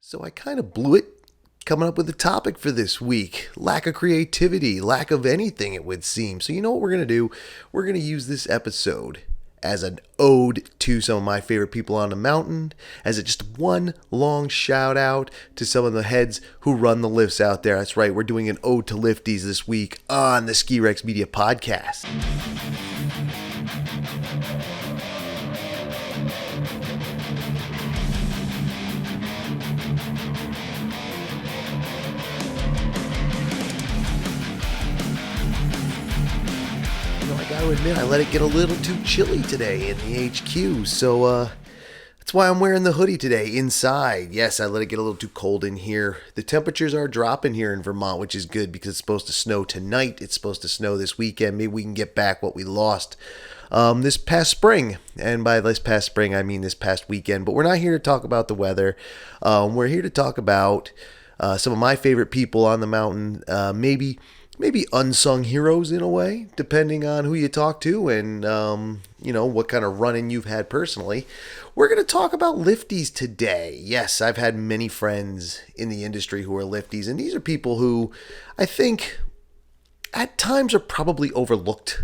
So I kind of blew it coming up with a topic for this week. Lack of creativity, lack of anything, it would seem. So, you know what we're going to do? We're going to use this episode as an ode to some of my favorite people on the mountain, as a just one long shout out to some of the heads who run the lifts out there. That's right, we're doing an ode to Lifties this week on the Ski Rex Media Podcast. I gotta admit, I let it get a little too chilly today in the HQ, so that's why I'm wearing the hoodie today inside. Yes, I let it get a little too cold in here. The temperatures are dropping here in Vermont, which is good because it's supposed to snow tonight. It's supposed to snow this weekend. Maybe we can get back what we lost this past spring. And by this past spring, I mean this past weekend. But we're not here to talk about the weather. We're here to talk about some of my favorite people on the mountain, maybe unsung heroes in a way, depending on who you talk to and, what kind of run-in you've had personally. We're going to talk about lifties today. Yes, I've had many friends in the industry who are lifties, and these are people who I think at times are probably overlooked.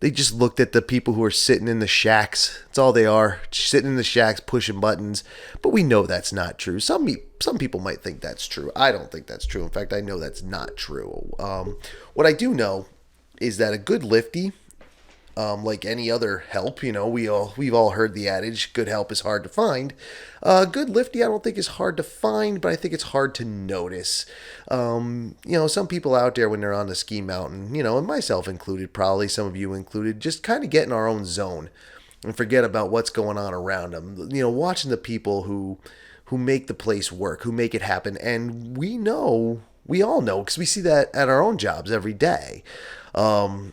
They just looked at the people who are sitting in the shacks. That's all they are, sitting in the shacks pushing buttons. But we know that's not true. Some people might think that's true. I don't think that's true. In fact, I know that's not true. What I do know is that a good lifty, like any other help, we've all heard the adage, good help is hard to find. Good lifty, I don't think is hard to find, but I think it's hard to notice. Some people out there when they're on the ski mountain, and myself included, probably some of you included, just kind of get in our own zone and forget about what's going on around them. Watching the people who make the place work, who make it happen, and we all know, because we see that at our own jobs every day. Or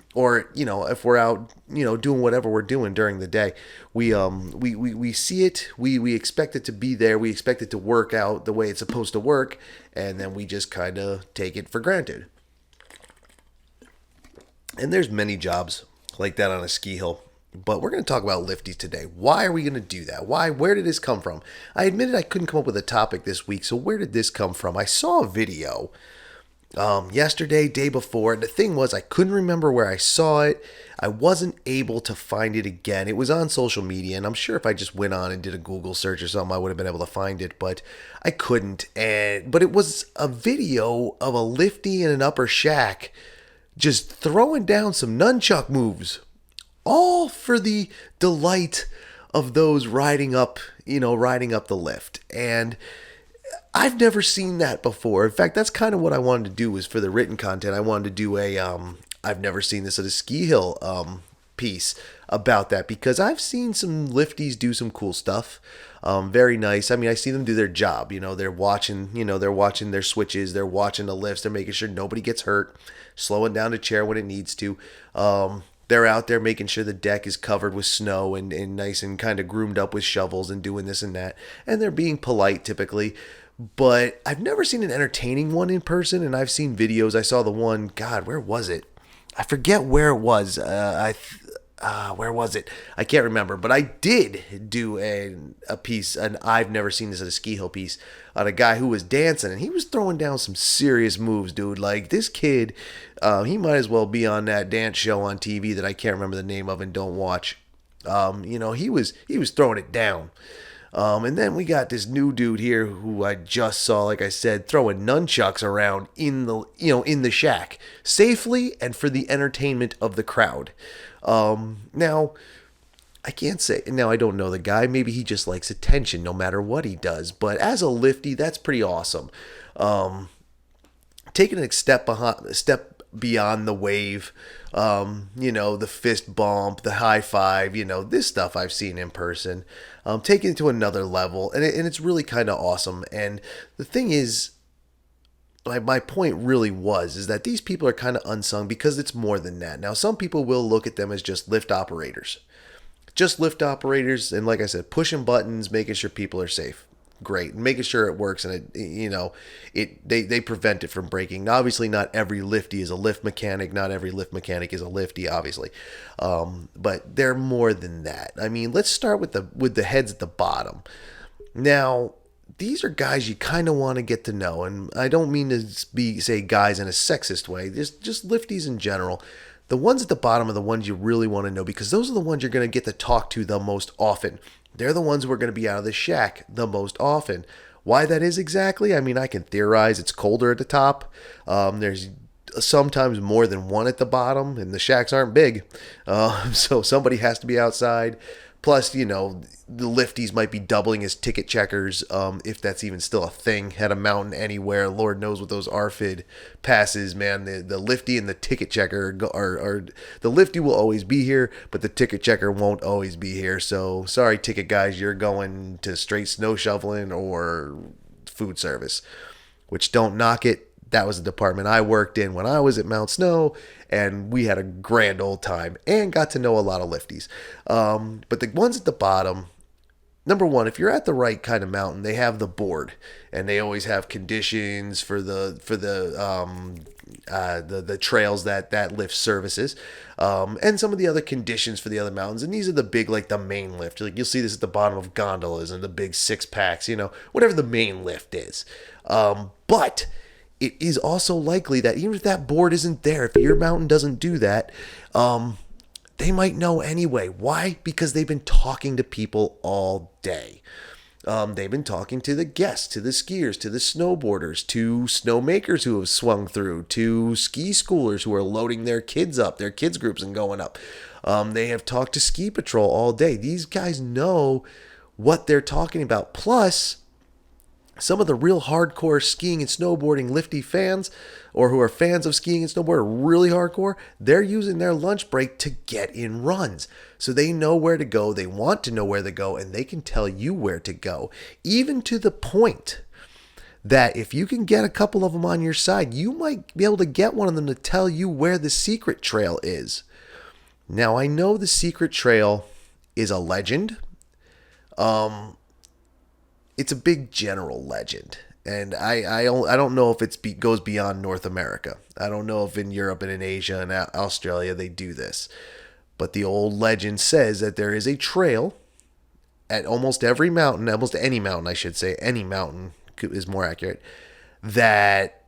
if we're out, doing whatever we're doing during the day, we see it, we expect it to be there, we expect it to work out the way it's supposed to work, and then we just kind of take it for granted. And there's many jobs like that on a ski hill. But we're going to talk about lifties today. Why are we going to do that? Where did this come from? I admitted I couldn't come up with a topic this week, so where did this come from? I saw a video yesterday, day before, and the thing was I couldn't remember where I saw it. I wasn't able to find it again. It was on social media, and I'm sure if I just went on and did a Google search or something, I would have been able to find it, but I couldn't. But it was a video of a lifty in an upper shack just throwing down some nunchuck moves, all for the delight of those riding up the lift. And I've never seen that before. In fact, that's kind of what I wanted to do was for the written content. I wanted to do a I've never seen this at a ski hill piece about that, because I've seen some lifties do some cool stuff. Very nice. I mean, I see them do their job. They're watching their switches, they're watching the lifts, they're making sure nobody gets hurt, slowing down the chair when it needs to. They're out there making sure the deck is covered with snow and nice and kind of groomed up with shovels and doing this and that. And they're being polite typically. But I've never seen an entertaining one in person, and I've seen videos. I saw the one, God, where was it? I forget where it was. Where was it? I can't remember. But I did do a piece, and I've never seen this at a ski hill piece, on a guy who was dancing, and he was throwing down some serious moves, dude. Like, this kid, he might as well be on that dance show on TV that I can't remember the name of and don't watch. He was throwing it down. And then we got this new dude here who I just saw, like I said, throwing nunchucks around in the shack safely and for the entertainment of the crowd. Now, I can't say, now I don't know the guy. Maybe he just likes attention no matter what he does. But as a lifty, that's pretty awesome. Taking a step beyond the wave, the fist bump, the high five, this stuff I've seen in person, taking it to another level, and it's really kind of awesome. And the thing is, my point really is that these people are kind of unsung because it's more than that. Now, some people will look at them as just lift operators, and like I said, pushing buttons, making sure people are safe. Great, making sure it works, and they prevent it from breaking. Now, obviously, not every lifty is a lift mechanic. Not every lift mechanic is a lifty, obviously, but they're more than that. I mean, let's start with the heads at the bottom. Now, these are guys you kind of want to get to know. And I don't mean to say guys in a sexist way, just lifties in general. The ones at the bottom are the ones you really want to know, because those are the ones you're going to get to talk to the most often. They're the ones who are going to be out of the shack the most often. Why that is exactly, I mean, I can theorize. It's colder at the top. There's sometimes more than one at the bottom, and the shacks aren't big. So somebody has to be outside. Plus, the lifties might be doubling as ticket checkers, if that's even still a thing at a mountain anywhere. Lord knows what those RFID passes, man. The liftie and the ticket checker are the liftie will always be here, but the ticket checker won't always be here. So sorry, ticket guys, you're going to straight snow shoveling or food service, which don't knock it. That was the department I worked in when I was at Mount Snow, and we had a grand old time and got to know a lot of lifties. But the ones at the bottom, number one, if you're at the right kind of mountain, they have the board, and they always have conditions for the trails that lift services, and some of the other conditions for the other mountains. And these are the big, like the main lift. Like you'll see this at the bottom of gondolas and the big 6-packs, whatever the main lift is. But it is also likely that even if that board isn't there, if your mountain doesn't do that, they might know anyway. Why? Because they've been talking to people all day. They've been talking to the guests, to the skiers, to the snowboarders, to snowmakers who have swung through, to ski schoolers who are loading their kids up, their kids groups, and going up. They have talked to ski patrol all day. These guys know what they're talking about. Plus, some of the real hardcore skiing and snowboarding lifty fans, or who are fans of skiing and snowboarding really hardcore, they're using their lunch break to get in runs. So they know where to go, they want to know where to go, and they can tell you where to go. Even to the point that if you can get a couple of them on your side, you might be able to get one of them to tell you where the secret trail is. Now, I know the secret trail is a legend. It's a big general legend, and I don't know if it goes beyond North America. I don't know if in Europe and in Asia and Australia they do this, but the old legend says that there is a trail at almost every mountain, almost any mountain, I should say, any mountain is more accurate, that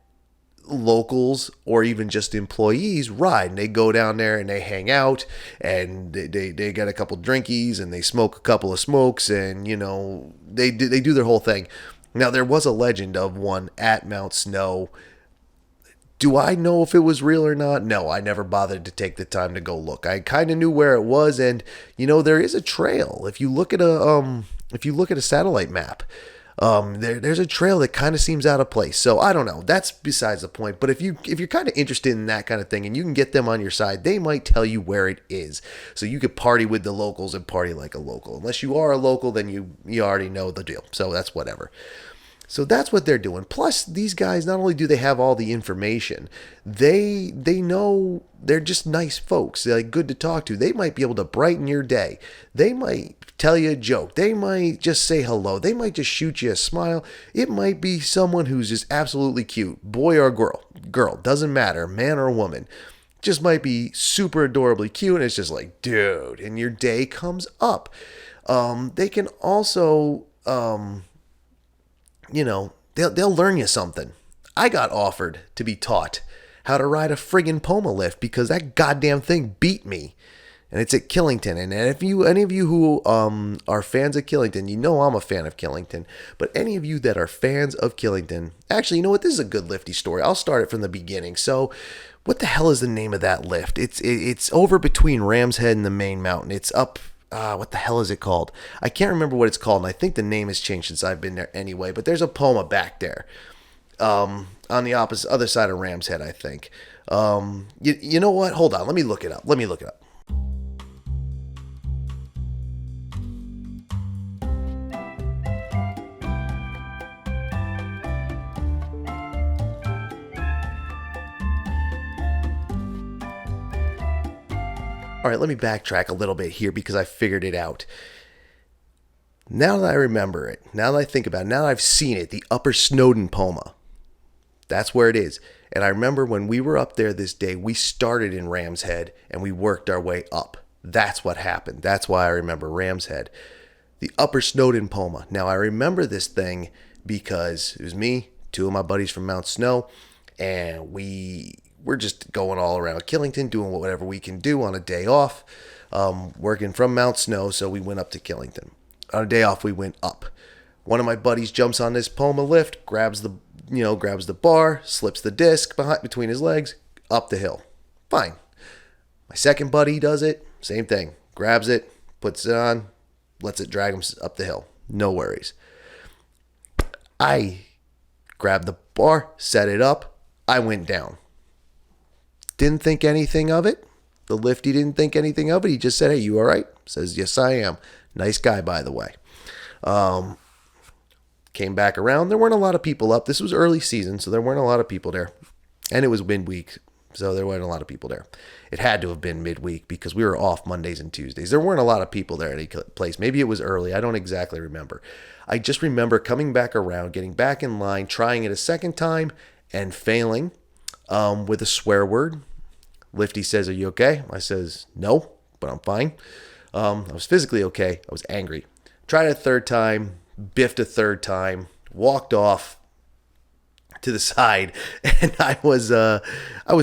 locals or even just employees ride, and they go down there and they hang out, and they get a couple drinkies and they smoke a couple of smokes, and they do their whole thing. Now, there was a legend of one at Mount Snow. Do I know if it was real or not? No, I never bothered to take the time to go look. I kind of knew where it was, and there is a trail. If you look at a satellite map, there's a trail that kind of seems out of place. So I don't know. That's besides the point. But if you're kind of interested in that kind of thing and you can get them on your side, they might tell you where it is. So you could party with the locals and party like a local. Unless you are a local, then you already know the deal. So that's whatever. So that's what they're doing. Plus, these guys, not only do they have all the information, they know they're just nice folks. They're like good to talk to. They might be able to brighten your day. They might tell you a joke. They might just say hello. They might just shoot you a smile. It might be someone who's just absolutely cute, boy or girl, doesn't matter, man or woman. Just might be super adorably cute, and it's just like, dude, and your day comes up. They can also, they'll learn you something. I got offered to be taught how to ride a friggin' Poma lift because that goddamn thing beat me. And it's at Killington. And if any of you who are fans of Killington, I'm a fan of Killington. But any of you that are fans of Killington, actually, you know what? This is a good lifty story. I'll start it from the beginning. So, what the hell is the name of that lift? It's over between Ram's Head and the main mountain. It's up. What the hell is it called? I can't remember what it's called, and I think the name has changed since I've been there anyway. But there's a Poma back there, on the other side of Ram's Head, I think. You know what? Hold on. Let me look it up. All right, let me backtrack a little bit here because I figured it out. Now that I remember it, now that I think about it, now that I've seen it, the Upper Snowdon Poma. That's where it is. And I remember when we were up there this day, we started in Ram's Head and we worked our way up. That's what happened. That's why I remember Ram's Head. The Upper Snowdon Poma. Now, I remember this thing because it was me, two of my buddies from Mount Snow, and we're just going all around Killington, doing whatever we can do on a day off, working from Mount Snow, so we went up to Killington. On a day off, we went up. One of my buddies jumps on this Poma lift, grabs the bar, slips the disc between his legs, up the hill. Fine. My second buddy does it, same thing. Grabs it, puts it on, lets it drag him up the hill. No worries. I grabbed the bar, set it up, I went down. Didn't think anything of it. The lifty didn't think anything of it. He just said, "Hey, you all right?" Says, "Yes, I am." Nice guy, by the way. Came back around. There weren't a lot of people up. This was early season, so there weren't a lot of people there. And it was midweek, so there weren't a lot of people there. It had to have been midweek because we were off Mondays and Tuesdays. There weren't a lot of people there at any place. Maybe it was early. I don't exactly remember. I just remember coming back around, getting back in line, trying it a second time, and failing with a swear word. Lifty says, "Are you okay?" I says, "No, but I'm fine." I was physically okay. I was angry. Tried it a third time, biffed a third time, walked off to the side, and I was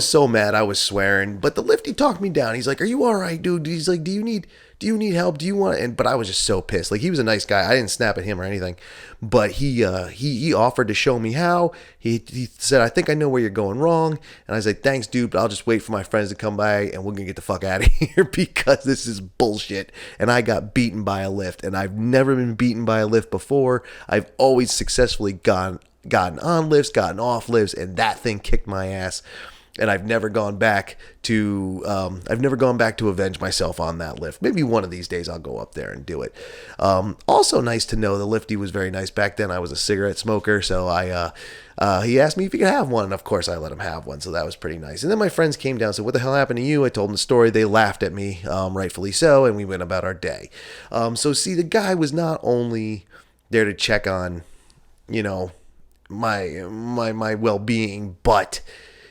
so mad. I was swearing, but the lifty talked me down. He's like, "Are you all right, dude?" He's like, "Do you need help? Do you want?" But I was just so pissed. Like, he was a nice guy. I didn't snap at him or anything, but he offered to show me how. He said, "I think I know where you're going wrong," and I said, "Thanks, dude, but I'll just wait for my friends to come by, and we're gonna get the fuck out of here because this is bullshit." And I got beaten by a lift, and I've never been beaten by a lift before. I've always successfully gotten on lifts, gotten off lifts, and that thing kicked my ass. And I've never gone back to avenge myself on that lift. Maybe one of these days I'll go up there and do it. Also nice to know the lifty was very nice. Back then I was a cigarette smoker, so he asked me if he could have one, and of course I let him have one, so that was pretty nice. And then my friends came down and said, "What the hell happened to you?" I told them the story. They laughed at me, rightfully so, and we went about our day. So see, the guy was not only there to check on, my well-being, but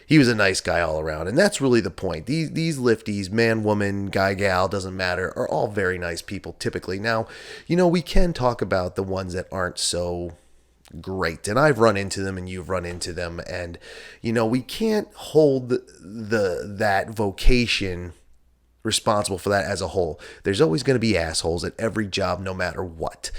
he was a nice guy all around, and that's really the point. These lifties, man, woman, guy, gal, doesn't matter, are all very nice people typically. Now, we can talk about the ones that aren't so great, and I've run into them, and you've run into them, and we can't hold that vocation responsible for that as a whole. There's always going to be assholes at every job, no matter what.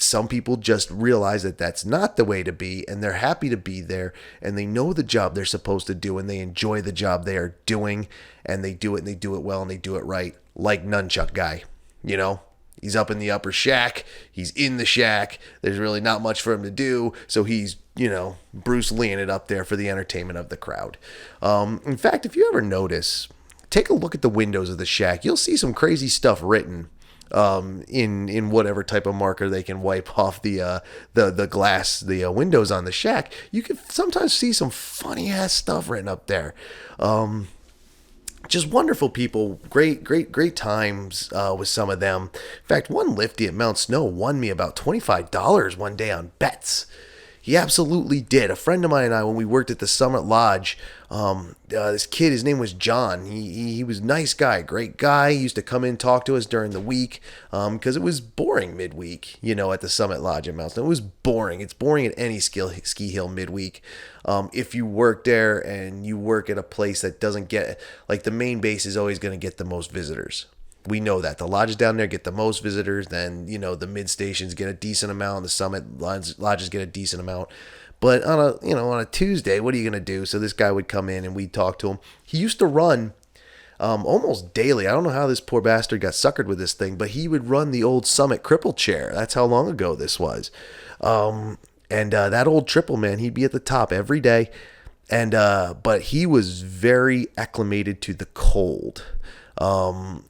Some people just realize that that's not the way to be, and they're happy to be there, and they know the job they're supposed to do, and they enjoy the job they are doing, and they do it, and they do it well, and they do it right. Like Nunchuck Guy, he's up in the upper shack, he's in the shack, there's really not much for him to do, so he's, Bruce Leeing it up there for the entertainment of the crowd. In fact, if you ever notice, take a look at the windows of the shack, you'll see some crazy stuff written in whatever type of marker they can wipe off the glass, the windows on the shack. You can sometimes see some funny ass stuff written up there. Just wonderful people, great times with some of them. In fact, one lifty at Mount Snow won me about $25 one day on bets. He absolutely did. A friend of mine and I, when we worked at the Summit Lodge, this kid, his name was John. He was a nice guy, great guy. He used to come in and talk to us during the week because it was boring midweek, at the Summit Lodge at Mount Snow. It was boring. It's boring at any ski hill midweek. If you work there and you work at a place that doesn't get, like, the main base is always going to get the most visitors. We know that. The lodges down there get the most visitors. Then, the mid stations get a decent amount. The summit lodges get a decent amount. But on a Tuesday, what are you going to do? So this guy would come in and we'd talk to him. He used to run almost daily. I don't know how this poor bastard got suckered with this thing, but he would run the old Summit cripple chair. That's how long ago this was. And that old triple, man, he'd be at the top every day. And but he was very acclimated to the cold. I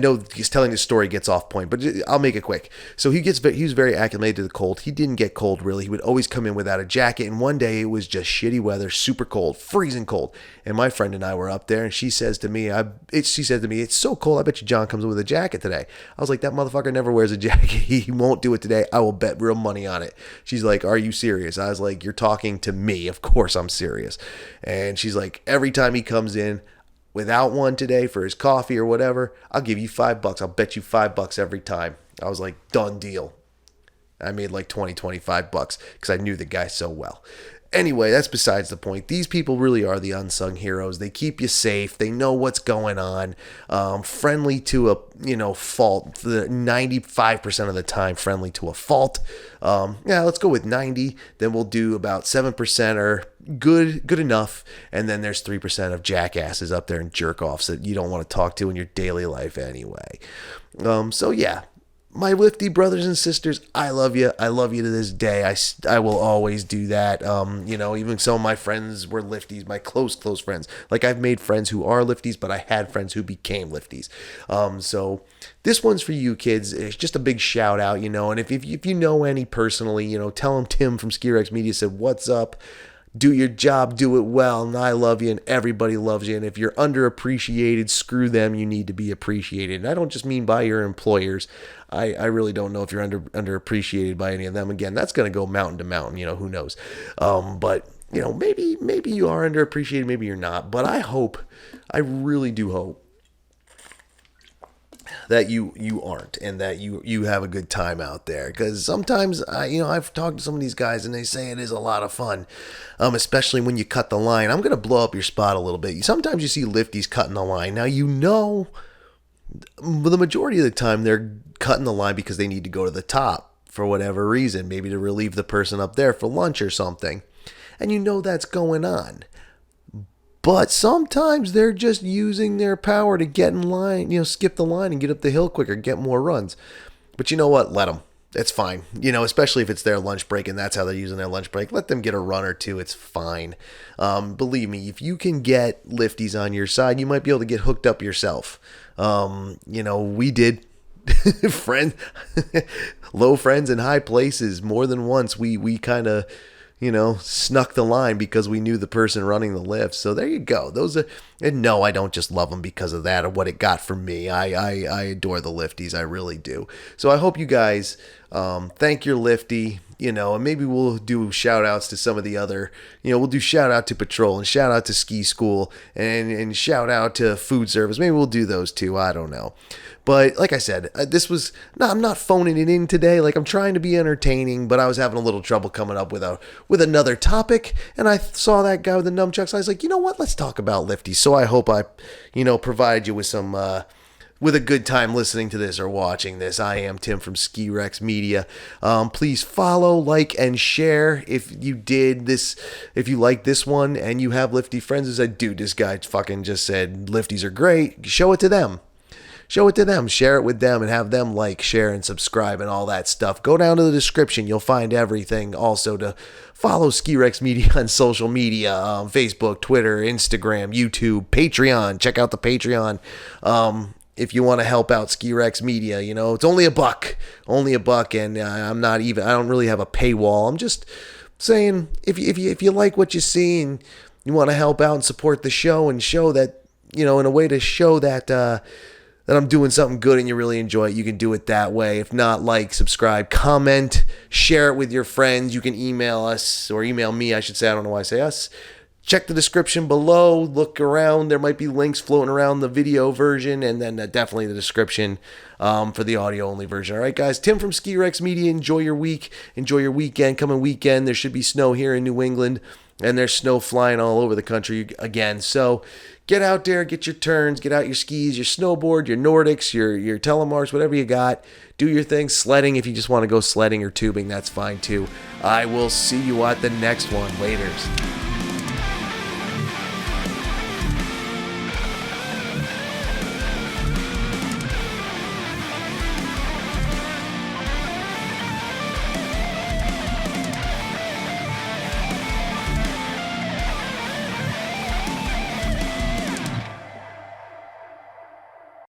know he's telling his story gets off point, but I'll make it quick. So he was very acclimated to the cold. He didn't get cold really. He would always come in without a jacket. And one day it was just shitty weather, super cold, freezing cold. And my friend and I were up there, and she said to me, "It's so cold. I bet you John comes in with a jacket today." I was like, "That motherfucker never wears a jacket. He won't do it today. I will bet real money on it." She's like, "Are you serious?" I was like, "You're talking to me. Of course I'm serious." And she's like, "Every time he comes in without one today for his coffee or whatever, I'll give you $5. I'll bet you $5 every time." I was like, "Done deal." I made like 20, 25 bucks because I knew the guy so well. Anyway, that's besides the point. These people really are the unsung heroes. They keep you safe. They know what's going on. Friendly to a fault. The 95% of the time, friendly to a fault. Let's go with 90. Then we'll do about 7% are good enough, and then there's 3% of jackasses up there and jerk offs that you don't want to talk to in your daily life anyway. My Liftie brothers and sisters, I love you. I love you to this day. I will always do that. Even some of my friends were Lifties, my close friends. Like, I've made friends who are Lifties, but I had friends who became Lifties. So this one's for you kids. It's just a big shout out, and if you know any personally, tell them Tim from Ski Rex Media said, what's up? Do your job, do it well, and I love you, and everybody loves you. And if you're underappreciated, screw them. You need to be appreciated. And I don't just mean by your employers. I really don't know if you're underappreciated by any of them. Again, that's going to go mountain to mountain. Who knows? But maybe you are underappreciated, maybe you're not. But I really do hope that you aren't, and that you have a good time out there. Because sometimes I've talked to some of these guys and they say it is a lot of fun, especially when you cut the line. I'm gonna blow up your spot a little bit. Sometimes you see Lifties cutting the line. Now the majority of the time they're cutting the line because they need to go to the top for whatever reason, maybe to relieve the person up there for lunch or something, and that's going on. But sometimes they're just using their power to get in line, skip the line and get up the hill quicker, get more runs. But you know what? Let them. It's fine. Especially if it's their lunch break and that's how they're using their lunch break. Let them get a run or two. It's fine. Believe me, if you can get Lifties on your side, you might be able to get hooked up yourself. We did. Low friends in high places. More than once, we kind of snuck the line because we knew the person running the lift. So there you go. And no, I don't just love them because of that or what it got for me. I adore the Lifties. I really do. So I hope you guys thank your Liftie, and maybe we'll do shout outs to some of the other, we'll do shout out to patrol and shout out to ski school and shout out to food service. Maybe we'll do those too. I don't know. But like I said, I'm not phoning it in today. Like, I'm trying to be entertaining, but I was having a little trouble coming up with another topic. And I saw that guy with the nunchucks. I was like, you know what? Let's talk about Lifties. So I hope I, provide you with some, with a good time listening to this or watching this. I am Tim from Ski Rex Media. Please follow, like, and share if you like this one and you have Liftie friends who said, dude, this guy fucking just said Lifties are great. Show it to them. Share it with them, and have them like, share, and subscribe and all that stuff. Go down to the description. You'll find everything. Also, to follow Ski Rex Media on social media, Facebook, Twitter, Instagram, YouTube, Patreon. Check out the Patreon. If you want to help out Ski Rex Media, it's only $1, and I don't really have a paywall. I'm just saying, if you like what you see and you want to help out and support the show and show that, in a way to show that I'm doing something good and you really enjoy it, you can do it that way. If not, like, subscribe, comment, share it with your friends. You can email us, or email me, I should say. I don't know why I say us. Check the description below. Look around. There might be links floating around the video version, and then definitely the description for the audio-only version. All right, guys. Tim from Ski Rex Media. Enjoy your week. Enjoy your weekend. Coming weekend, there should be snow here in New England, and there's snow flying all over the country again. So get out there, get your turns, get out your skis, your snowboard, your Nordics, your telemarks, whatever you got. Do your thing. Sledding, if you just want to go sledding or tubing, that's fine too. I will see you at the next one. Laters.